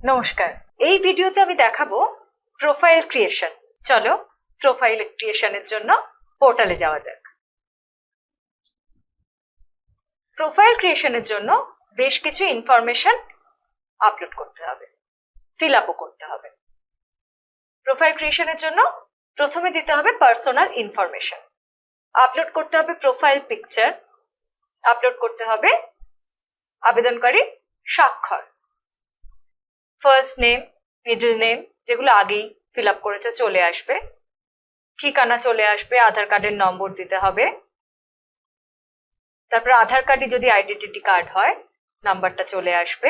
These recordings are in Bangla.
নমস্কার, এই ভিডিওতে আমি দেখাবো প্রোফাইল ক্রিয়েশন। চলো প্রোফাইল ক্রিয়েশনের জন্য পোর্টালে যাওয়া যাক। প্রোফাইল ক্রিয়েশনের জন্য বেশ কিছু ইনফরমেশন আপলোড করতে হবে, ফিল আপও করতে হবে। প্রোফাইল ক্রিয়েশনের জন্য প্রথমে দিতে হবে পার্সোনাল ইনফরমেশন, আপলোড করতে হবে প্রোফাইল পিকচার, আপলোড করতে হবে আবেদনকারীর স্বাক্ষর, ফার্স্ট নেম, মিডল নেম যেগুলো আগেই ফিল আপ করেছে চলে আসবে, ঠিকানা চলে আসবে, আধার কার্ডের নম্বর দিতে হবে, তারপর আধার কার্ডে যদি আইডেন্টিটি কার্ড হয় নাম্বারটা চলে আসবে,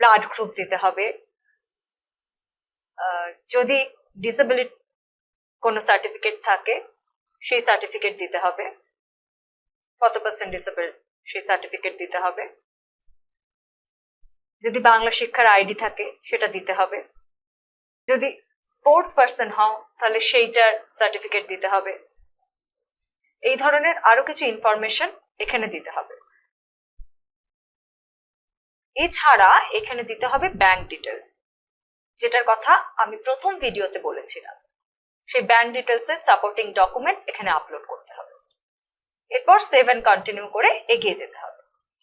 ব্লাড গ্রুপ দিতে হবে, যদি ডিসেবিলিটি কোনো সার্টিফিকেট থাকে সেই সার্টিফিকেট দিতে হবে, কত পার্সেন্ট ডিসেবল সেই সার্টিফিকেট দিতে হবে, যদি বাংলা শিক্ষার আইডি থাকে সেটা দিতে হবে, যদি স্পোর্টস পার্সন হও তাহলে সেইটার সার্টিফিকেট দিতে হবে। এই ধরনের আরো কিছু ইনফরমেশন এখানে দিতে হবে। এছাড়া এখানে দিতে হবে ব্যাংক ডিটেলস, যেটার কথা আমি প্রথম ভিডিওতে বলেছিলাম। সেই ব্যাংক ডিটেলস এর সাপোর্টিং ডকুমেন্ট এখানে আপলোড করতে হবে। এরপর সেভ এন্ড কন্টিনিউ করে এগিয়ে যেতে হবে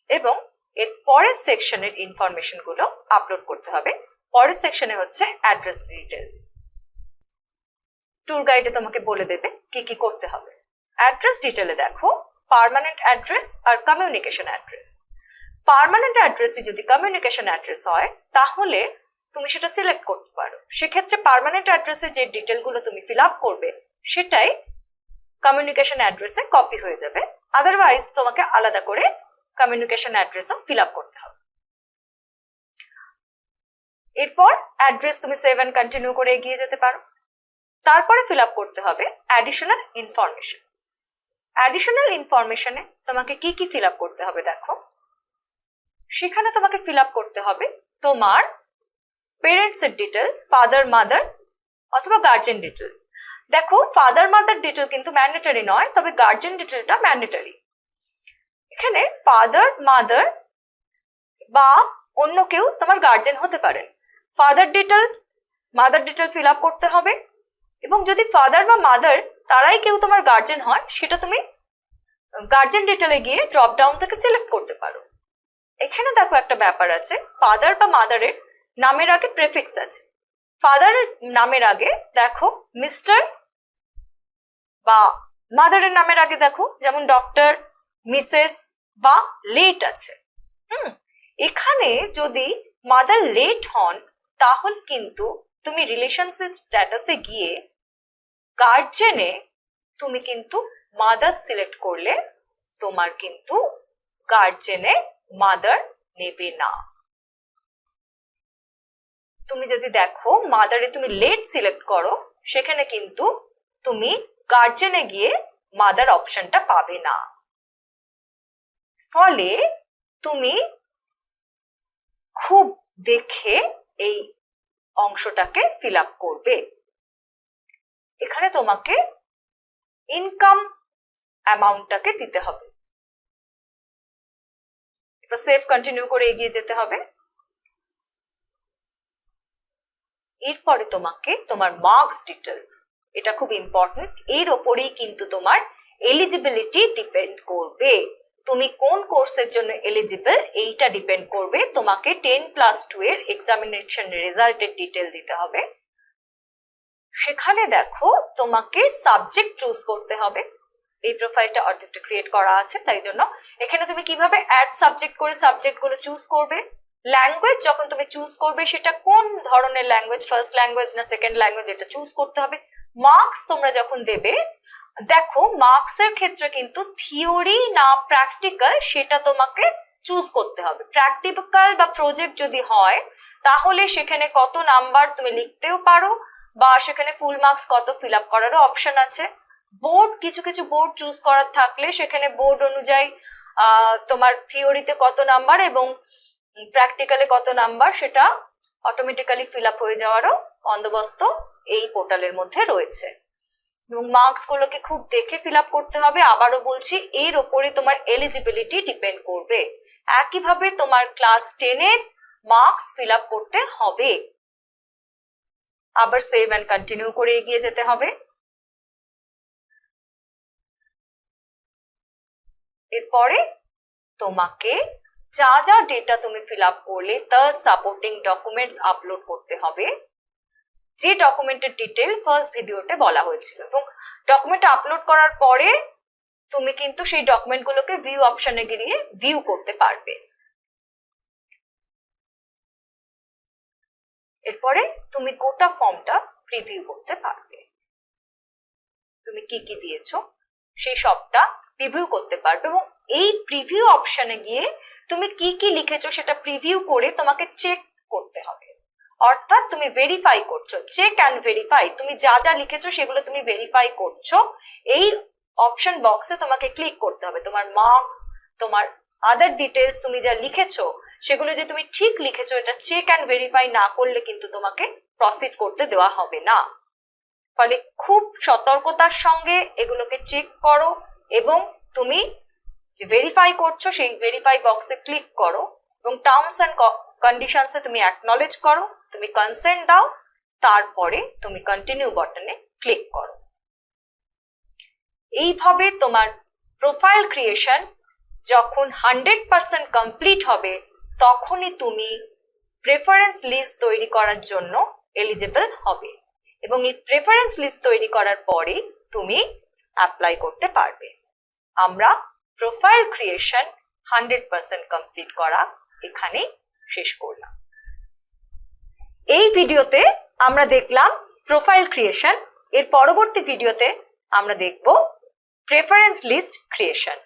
এবং এর পরের সেকশনের ইনফরমেশন গুলো আপলোড করতে হবে। পরের সেকশনে হচ্ছে অ্যাড্রেস ডিটেলস। ট্যুর গাইডে তোমাকে বলে দেবে কি কি করতে হবে। অ্যাড্রেস ডিটেলে দেখো পার্মানেন্ট অ্যাড্রেস আর কমিউনিকেশন অ্যাড্রেস। পার্মানেন্ট অ্যাড্রেসই যদি কমিউনিকেশন অ্যাড্রেস হয় তাহলে তুমি সেটা সিলেক্ট করতে পারো। সেক্ষেত্রে পার্মানেন্ট অ্যাড্রেসে যে ডিটেলগুলো তুমি ফিল আপ করবে সেটাই কমিউনিকেশন অ্যাড্রেসে কপি হয়ে যাবে। আদারওয়াইজ তোমাকে আলাদা করে কমিউনিকেশন অ্যাড্রেসও ফিল আপ করতে হবে। এরপর অ্যাড্রেস তুমি সেভ এন্ড কন্টিনিউ করে এগিয়ে যেতে পারো। তারপরে ফিল আপ করতে হবে অ্যাডিশনাল ইনফরমেশন। অ্যাডিশনাল ইনফরমেশনে তোমাকে কি কি ফিল আপ করতে হবে দেখো। সেখানে তোমাকে ফিল আপ করতে হবে তোমার পেরেন্টস এর ডিটেল, ফাদার মাদার অথবা গার্জেন ডিটেল। দেখো ফাদার মাদার ডিটেল কিন্তু ম্যান্ডেটরি নয়, তবে গার্জেন ডিটেলটা ম্যান্ডেটরি। এখানে ফাদার মাদার বা অন্য কেউ তোমার গার্জেন হতে পারেন। Father detail mother detail fill up করতে হবে এবং যদি ফাদার বা মাদার তারাই কেউ তোমার গার্জেন হয় সেটা তুমি গার্জেন ডিটেলে গিয়ে ড্রপ ডাউন থেকে সিলেক্ট করতে পারো। এখানে দেখো একটা ব্যাপার আছে, ফাদার বা মাদারের নামের আগে প্রেফিক্স আছে। ফাদারের নামের আগে দেখো মিস্টার, বা মাদারের নামের আগে দেখো যেমন ডক্টর, মিসেস বা লেট আছে। এখানে যদি মাদার লেট হন তাহলে কিন্তু তুমি রিলেশনশিপ স্ট্যাটাসে গিয়ে গার্জেনে তুমি কিন্তু মাদার সিলেক্ট করলে তোমার কিন্তু গার্জেনে মাদার নেবে না। তুমি যদি দেখো মাদারে তুমি লেট সিলেক্ট করো সেখানে কিন্তু তুমি গার্জেনে গিয়ে মাদার অপশনটা পাবে না। ফলে তুমি খুব দেখে এই অংশটাকে ফিল আপ করবে। এখানে তোমাকে ইনকাম অ্যামাউন্টটাকে দিতে হবে। এবার সেভ কন্টিনিউ করে এগিয়ে যেতে হবে। এরপরে তোমাকে তোমার মার্কস ডিটেল, এটা খুব ইম্পর্টেন্ট, এর ওপরেই কিন্তু তোমার এলিজিবিলিটি ডিপেন্ড করবে। তুমি কোন কোর্সের জন্য এলিজিবল এইটা ডিপেন্ড করবে। তোমাকে 10+2 এর এক্সামিনেশন রেজাল্টের ডিটেল দিতে হবে। সেখানে দেখো তোমাকে সাবজেক্ট চুজ করতে হবে। এই প্রোফাইলটা অর্ধেকটা ক্রিয়েট করা আছে, তাই জন্য এখানে তুমি কিভাবে অ্যাড সাবজেক্ট করে সাবজেক্টগুলো চুজ করবে। ল্যাঙ্গুয়েজ যখন তুমি চুজ করবে সেটা কোন ধরনের ল্যাঙ্গুয়েজ, ফার্স্ট ল্যাঙ্গুয়েজ না সেকেন্ড ল্যাঙ্গুয়েজ, এটা চুজ করতে হবে। মার্কস তোমরা যখন দেবে দেখো মার্কসের ক্ষেত্রে কিন্তু থিওরি না প্র্যাকটিক্যাল সেটা তোমাকে চুজ করতে হবে। প্র্যাকটিক্যাল বা প্রজেক্ট যদি হয় তাহলে সেখানে কত নাম্বার তুমি লিখতেও পারো বা সেখানে ফুল মার্কস কত ফিল আপ করারও অপশন আছে। বোর্ড কিছু কিছু বোর্ড চুজ করার থাকলে সেখানে বোর্ড অনুযায়ী তোমার থিওরিতে কত নাম্বার এবং প্র্যাকটিক্যালে কত নাম্বার সেটা অটোমেটিক্যালি ফিল আপ হয়ে যাওয়ারও বন্দোবস্ত এই পোর্টালের মধ্যে রয়েছে। এবং মার্কস গুলোকে খুব দেখে ফিল আপ করতে হবে। আবারও বলছি এর ওপরে তোমার এলিজিবিলিটি ডিপেন্ড করবে। একইভাবে তোমার ক্লাস 10 এর মার্কস ফিল আপ করতে হবে। আবার সেভ অ্যান্ড কন্টিনিউ করে এগিয়ে যেতে হবে। এরপরে তোমাকে যা যা ডেটা তুমি ফিল আপ করলে তার সাপোর্টিং ডকুমেন্টস আপলোড করতে হবে, যে ডকুমেন্টের ডিটেল ফার্স্ট ভিডিওতে বলা হয়েছিল। এবং ডকুমেন্ট আপলোড করার পরে তুমি কিন্তু সেই ডকুমেন্টগুলোকে ভিউ অপশনে গিয়ে ভিউ করতে পারবে। এরপরে তুমি গোটা ফর্মটা প্রিভিউ করতে পারবে। তুমি কি কি দিয়েছো সেই সবটা প্রিভিউ করতে পারবে এবং এই প্রিভিউ অপশনে গিয়ে তুমি কি কি লিখেছো সেটা প্রিভিউ করে তোমাকে চেক করতে হবে। অর্থাৎ তুমি ভেরিফাই করছো, চেক অ্যান্ড ভেরিফাই। তুমি যা যা লিখেছো সেগুলো তুমি ভেরিফাই করছো। এই অপশন বক্সে তোমাকে ক্লিক করতে হবে। তোমার মার্কস, তোমার আদার ডিটেলস, তুমি যা লিখেছো সেগুলো যে তুমি ঠিক লিখেছো এটা চেক অ্যান্ড ভেরিফাই না করলে কিন্তু তোমাকে প্রসিড করতে দেওয়া হবে না। ফলে খুব সতর্কতার সঙ্গে এগুলোকে চেক করো এবং তুমি যে ভেরিফাই করছো সেই ভেরিফাই বক্সে ক্লিক করো এবং টার্মস অ্যান্ড কন্ডিশনসে তুমি অ্যাকনলেজ করো, তুমি কনসেন্ট দাও, তারপরে তুমি কন্টিনিউ বাটনে ক্লিক করো। এইভাবে তোমার প্রোফাইল ক্রিয়েশন যখন 100% কমপ্লিট হবে তখনই তুমি প্রেফারেন্স লিস্ট তৈরি করার জন্য এলিজিবল হবে এবং এই প্রেফারেন্স লিস্ট তৈরি করার পরে তুমি অ্যাপ্লাই করতে পারবে। আমরা প্রোফাইল ক্রিয়েশন 100% কমপ্লিট করা এখানেই শেষ করলাম। এই ভিডিওতে আমরা দেখলাম প্রোফাইল ক্রিয়েশন। এর পরবর্তী ভিডিওতে আমরা দেখব প্রেফারেন্স লিস্ট ক্রিয়েশন।